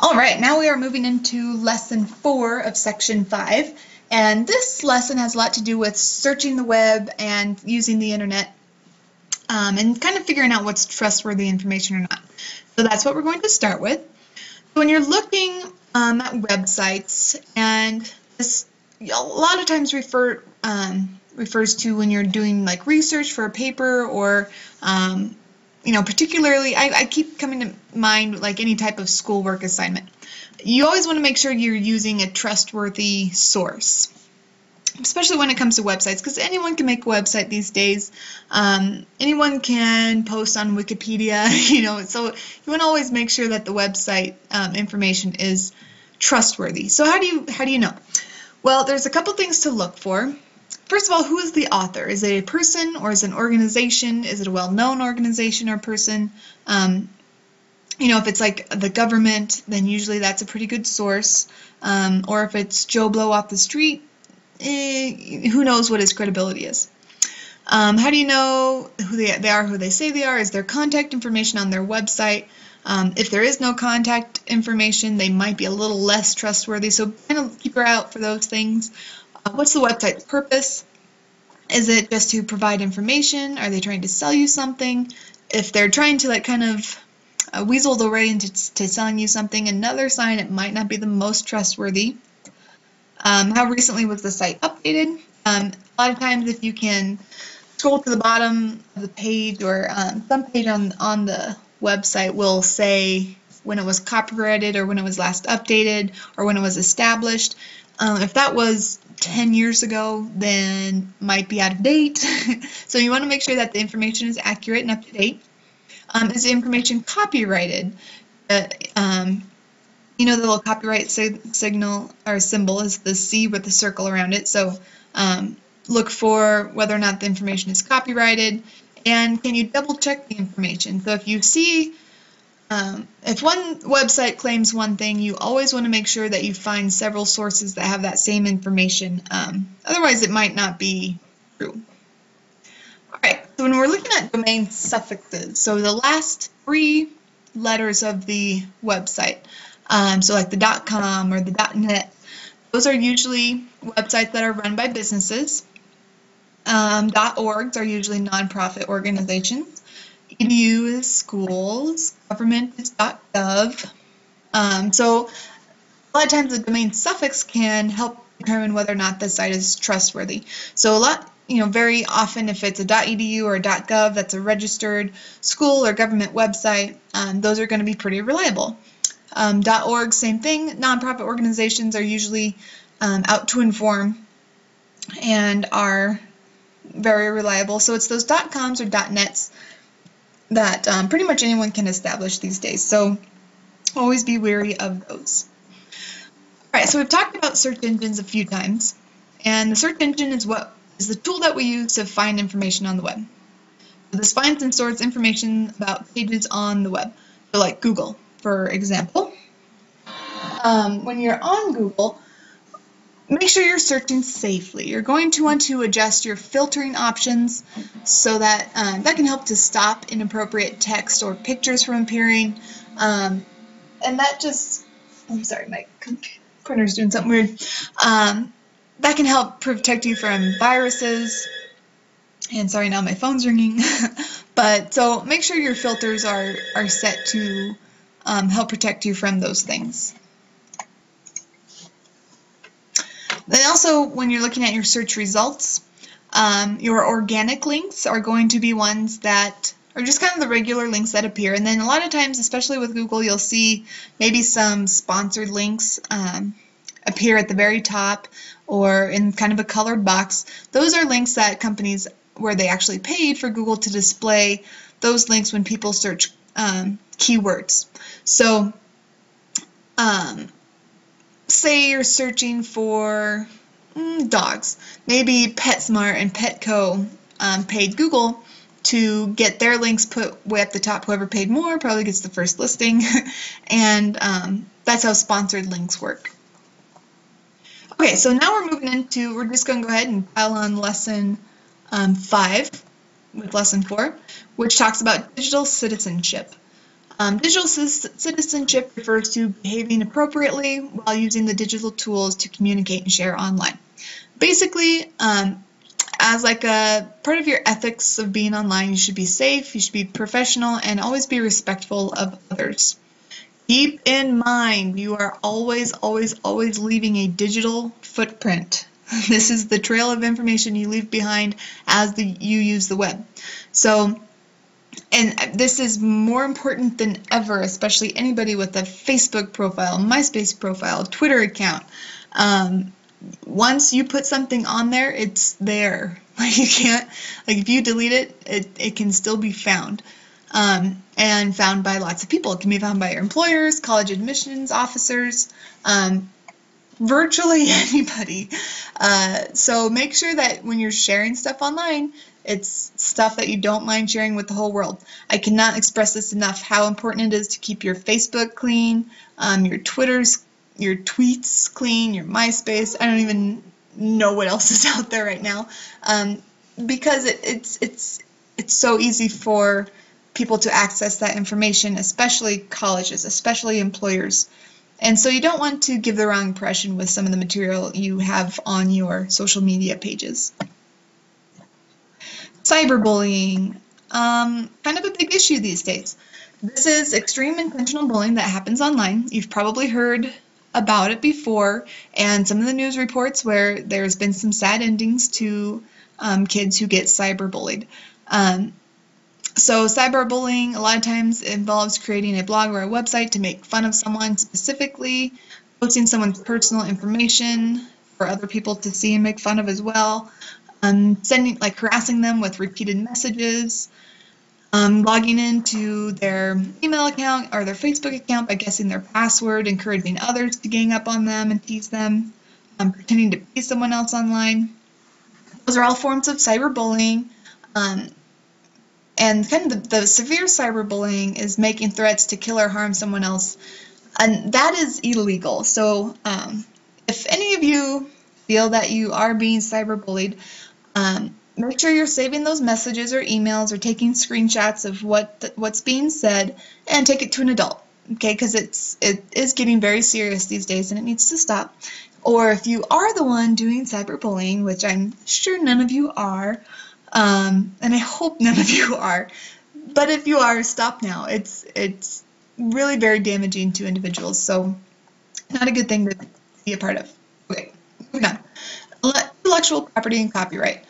All right, now we are moving into lesson 4 of section 5, and this lesson has a lot to do with searching the web and using the internet and kind of figuring out what's trustworthy information or not. So that's what we're going to start with. When you're looking at websites, and this a lot of times refers to when you're doing like research for a paper or particularly, I keep coming to mind like any type of schoolwork assignment. You always want to make sure you're using a trustworthy source, especially when it comes to websites, because anyone can make a website these days. Anyone can post on Wikipedia, so you want to always make sure that the website information is trustworthy. So how do you know? Well, there's a couple things to look for. First of all, who is the author? Is it a person or is it an organization? Is it a well-known organization or person? If it's like the government, then usually that's a pretty good source. Or if it's Joe Blow off the street, who knows what his credibility is. How do you know who they are, who they say they are? Is there contact information on their website? If there is no contact information, they might be a little less trustworthy, so kind of keep your eye out for those things. What's the website's purpose? Is it just to provide information? Are they trying to sell you something? If they're trying to kind of weasel their way into selling you something, another sign it might not be the most trustworthy. How recently was the site updated? A lot of times if you can scroll to the bottom of the page, or some page on the website will say when it was copyrighted or when it was last updated or when it was established. If that was 10 years ago, then might be out of date. So you want to make sure that the information is accurate and up to date. Is the information copyrighted? The little copyright signal or symbol is the C with the circle around it. So look for whether or not the information is copyrighted, and can you double check the information? So if you see if one website claims one thing, you always want to make sure that you find several sources that have that same information. Otherwise, it might not be true. All right, so when we're looking at domain suffixes, so the last 3 letters of the website, so like the .com or the .net, those are usually websites that are run by businesses. .orgs are usually nonprofit organizations. .edu is schools. Government is .gov. So a lot of times the domain suffix can help determine whether or not the site is trustworthy. So very often if it's a .edu or a .gov, that's a registered school or government website, those are going to be pretty reliable. .org, same thing. Nonprofit organizations are usually out to inform and are very reliable. So it's those .coms or .nets that pretty much anyone can establish these days. So always be wary of those. All right, so we've talked about search engines a few times, and the search engine is the tool that we use to find information on the web. So this finds and stores information about pages on the web. So like Google, for example. When you're on Google, make sure you're searching safely. You're going to want to adjust your filtering options so that that can help to stop inappropriate text or pictures from appearing. And that just, I'm sorry, my printer's doing something weird. That can help protect you from viruses. And sorry, now my phone's ringing. But so make sure your filters are set to help protect you from those things. Then also, when you're looking at your search results, your organic links are going to be ones that are just kind of the regular links that appear. And then a lot of times, especially with Google, you'll see maybe some sponsored links appear at the very top or in kind of a colored box. Those are links that companies, where they actually paid for Google to display those links when people search keywords. So, say you're searching for dogs. Maybe PetSmart and Petco paid Google to get their links put way at the top. Whoever paid more probably gets the first listing. And that's how sponsored links work. Okay, so now we're just going to go ahead and pile on lesson 5 with lesson 4, which talks about digital citizenship. Digital citizenship refers to behaving appropriately while using the digital tools to communicate and share online. Basically, as like a part of your ethics of being online, you should be safe, you should be professional, and always be respectful of others. Keep in mind, you are always, always, always leaving a digital footprint. This is the trail of information you leave behind as you use the web. So, and this is more important than ever, especially anybody with a Facebook profile, MySpace profile, Twitter account. Once you put something on there, it's there. Like you can't, like if you delete it, it can still be found. And found by lots of people. It can be found by your employers, college admissions officers, virtually anybody. So make sure that when you're sharing stuff online, it's stuff that you don't mind sharing with the whole world. I cannot express this enough, how important it is to keep your Facebook clean, your tweets clean, your MySpace. I don't even know what else is out there right now, because it's so easy for people to access that information, especially colleges, especially employers. And so you don't want to give the wrong impression with some of the material you have on your social media pages. Cyberbullying, kind of a big issue these days. This is extreme intentional bullying that happens online. You've probably heard about it before, and some of the news reports where there's been some sad endings to kids who get cyberbullied. So cyberbullying a lot of times involves creating a blog or a website to make fun of someone specifically, posting someone's personal information for other people to see and make fun of as well, harassing them with repeated messages, logging into their email account or their Facebook account by guessing their password, encouraging others to gang up on them and tease them, pretending to be someone else online. Those are all forms of cyberbullying. And kind of the severe cyberbullying is making threats to kill or harm someone else, and that is illegal. So if any of you feel that you are being cyberbullied, make sure you're saving those messages or emails or taking screenshots of what's being said and take it to an adult, okay? Because it is getting very serious these days and it needs to stop. Or if you are the one doing cyberbullying, which I'm sure none of you are, and I hope none of you are, but if you are, stop now. It's really very damaging to individuals, so not a good thing to be a part of. Okay, moving on. Intellectual property and copyright.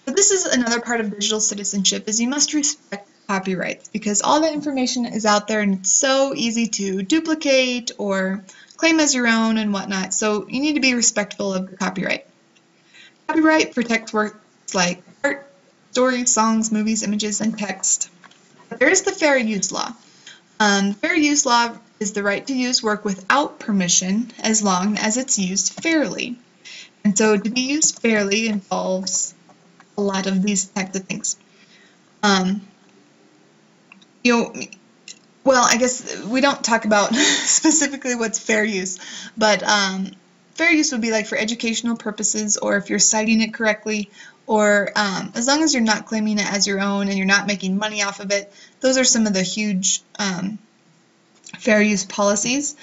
So this is another part of digital citizenship, is you must respect copyrights, because all that information is out there and it's so easy to duplicate or claim as your own and whatnot, so you need to be respectful of the copyright. Copyright protects works like art, stories, songs, movies, images, and text. But there is the fair use law. Fair use law is the right to use work without permission as long as it's used fairly. And so to be used fairly involves a lot of these types of things. Well, I guess we don't talk about specifically what's fair use, but fair use would be like for educational purposes, or if you're citing it correctly, or as long as you're not claiming it as your own and you're not making money off of it. Those are some of the huge fair use policies.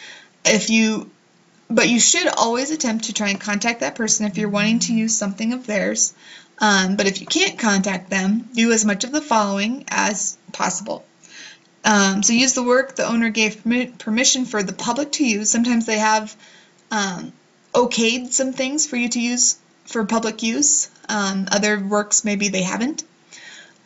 But you should always attempt to try and contact that person if you're wanting to use something of theirs. But if you can't contact them, do as much of the following as possible. So use the work the owner gave permission for the public to use. Sometimes they have okayed some things for you to use for public use. Other works maybe they haven't.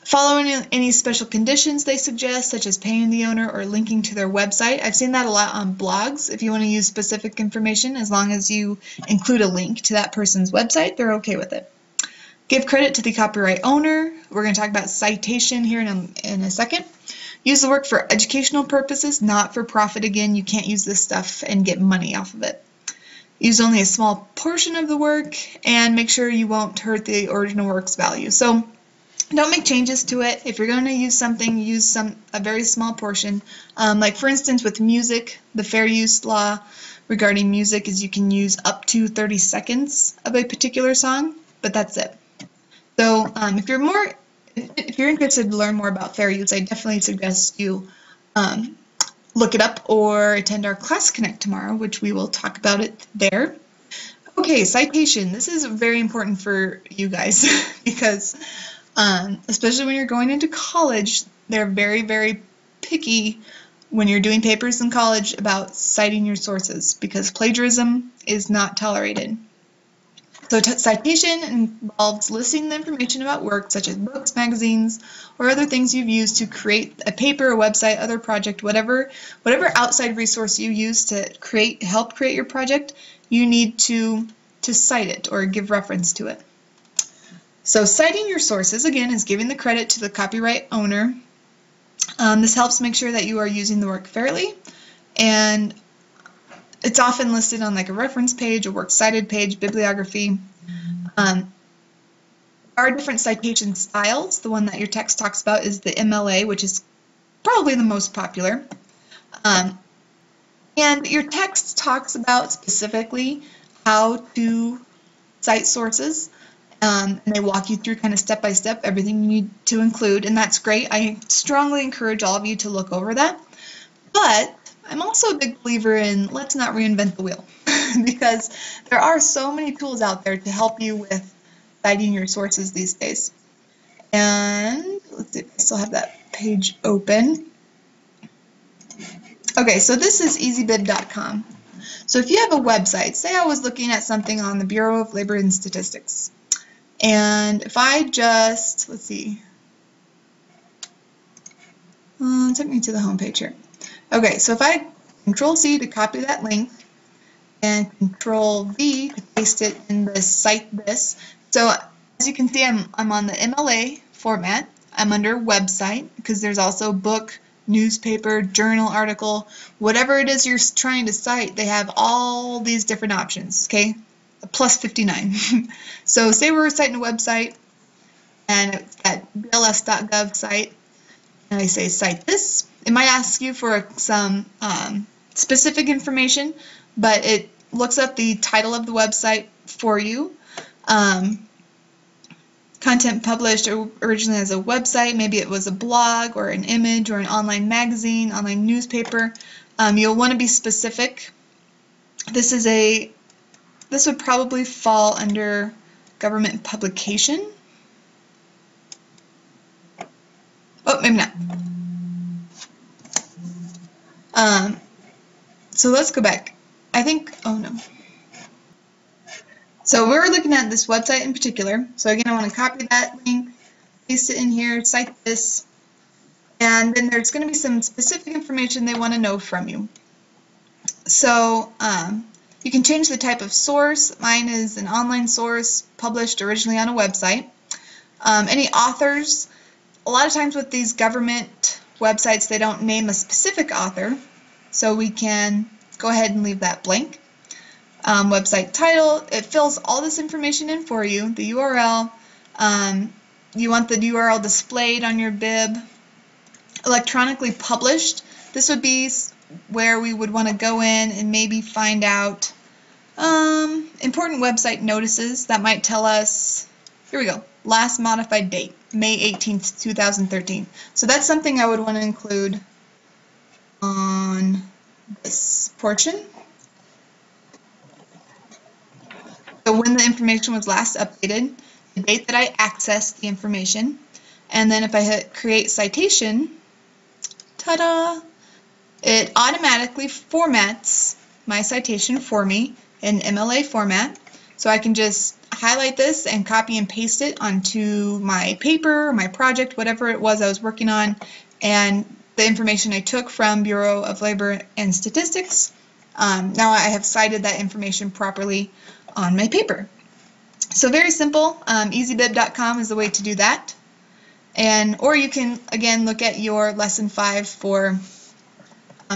Follow any special conditions they suggest, such as paying the owner or linking to their website. I've seen that a lot on blogs. If you want to use specific information, as long as you include a link to that person's website, they're okay with it. Give credit to the copyright owner. We're going to talk about citation here in a second. Use the work for educational purposes, not for profit. Again, you can't use this stuff and get money off of it. Use only a small portion of the work, and make sure you won't hurt the original work's value. So don't make changes to it. If you're going to use something, use a very small portion. Like for instance, with music, the fair use law regarding music is you can use up to 30 seconds of a particular song, but that's it. So if you're interested to learn more about fair use, I definitely suggest you look it up or attend our Class Connect tomorrow, which we will talk about it there. Okay, citation. This is very important for you guys because especially when you're going into college, they're very, very picky when you're doing papers in college about citing your sources because plagiarism is not tolerated. So citation involves listing the information about work such as books, magazines, or other things you've used to create a paper, a website, other project, whatever outside resource you use to help create your project, you need to cite it or give reference to it. So citing your sources, again, is giving the credit to the copyright owner. This helps make sure that you are using the work fairly, and it's often listed on like a reference page, a works cited page, bibliography. There are different citation styles. The one that your text talks about is the MLA, which is probably the most popular. And your text talks about specifically how to cite sources. And they walk you through kind of step by step everything you need to include, and that's great. I strongly encourage all of you to look over that. But I'm also a big believer in let's not reinvent the wheel because there are so many tools out there to help you with citing your sources these days. And let's see if I still have that page open. Okay, so this is easybib.com. So if you have a website, say I was looking at something on the Bureau of Labor and Statistics, and if I just, let's see, it took me to the home page here. Okay, so if I Control-C to copy that link and Control-V to paste it in the Cite This. So as you can see, I'm on the MLA format. I'm under website because there's also book, newspaper, journal, article, whatever it is you're trying to cite, they have all these different options, okay? Plus 59. So say we're citing a website and it's that bls.gov site, and I say cite this. It might ask you for some specific information, but it looks up the title of the website for you. Content published originally as a website, maybe it was a blog or an image or an online magazine, online newspaper. You'll want to be specific. This would probably fall under government publication. Oh, maybe not. So let's go back. I think, oh no. So we're looking at this website in particular. So again, I want to copy that link, paste it in here, cite this, and then there's going to be some specific information they want to know from you. So you can change the type of source. Mine is an online source published originally on a website. Any authors, a lot of times with these government websites, they don't name a specific author, so we can go ahead and leave that blank. Website title, it fills all this information in for you, the URL. You want the URL displayed on your bib. Electronically published, this would be where we would want to go in and maybe find out important website notices that might tell us, here we go, last modified date, May 18th, 2013. So that's something I would want to include on this portion. So when the information was last updated, the date that I accessed the information, and then if I hit create citation, ta-da, it automatically formats my citation for me in MLA format. So I can just highlight this and copy and paste it onto my paper, my project, whatever it was I was working on, and the information I took from Bureau of Labor and Statistics. Now I have cited that information properly on my paper. So very simple. Easybib.com is the way to do that. Or you can, again, look at your lesson 5 for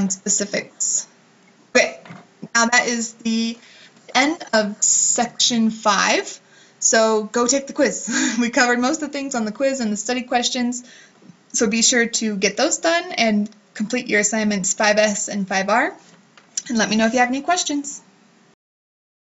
specifics. Okay, now that is the end of section 5. So go take the quiz. We covered most of the things on the quiz and the study questions. So be sure to get those done and complete your assignments 5S and 5R. And let me know if you have any questions.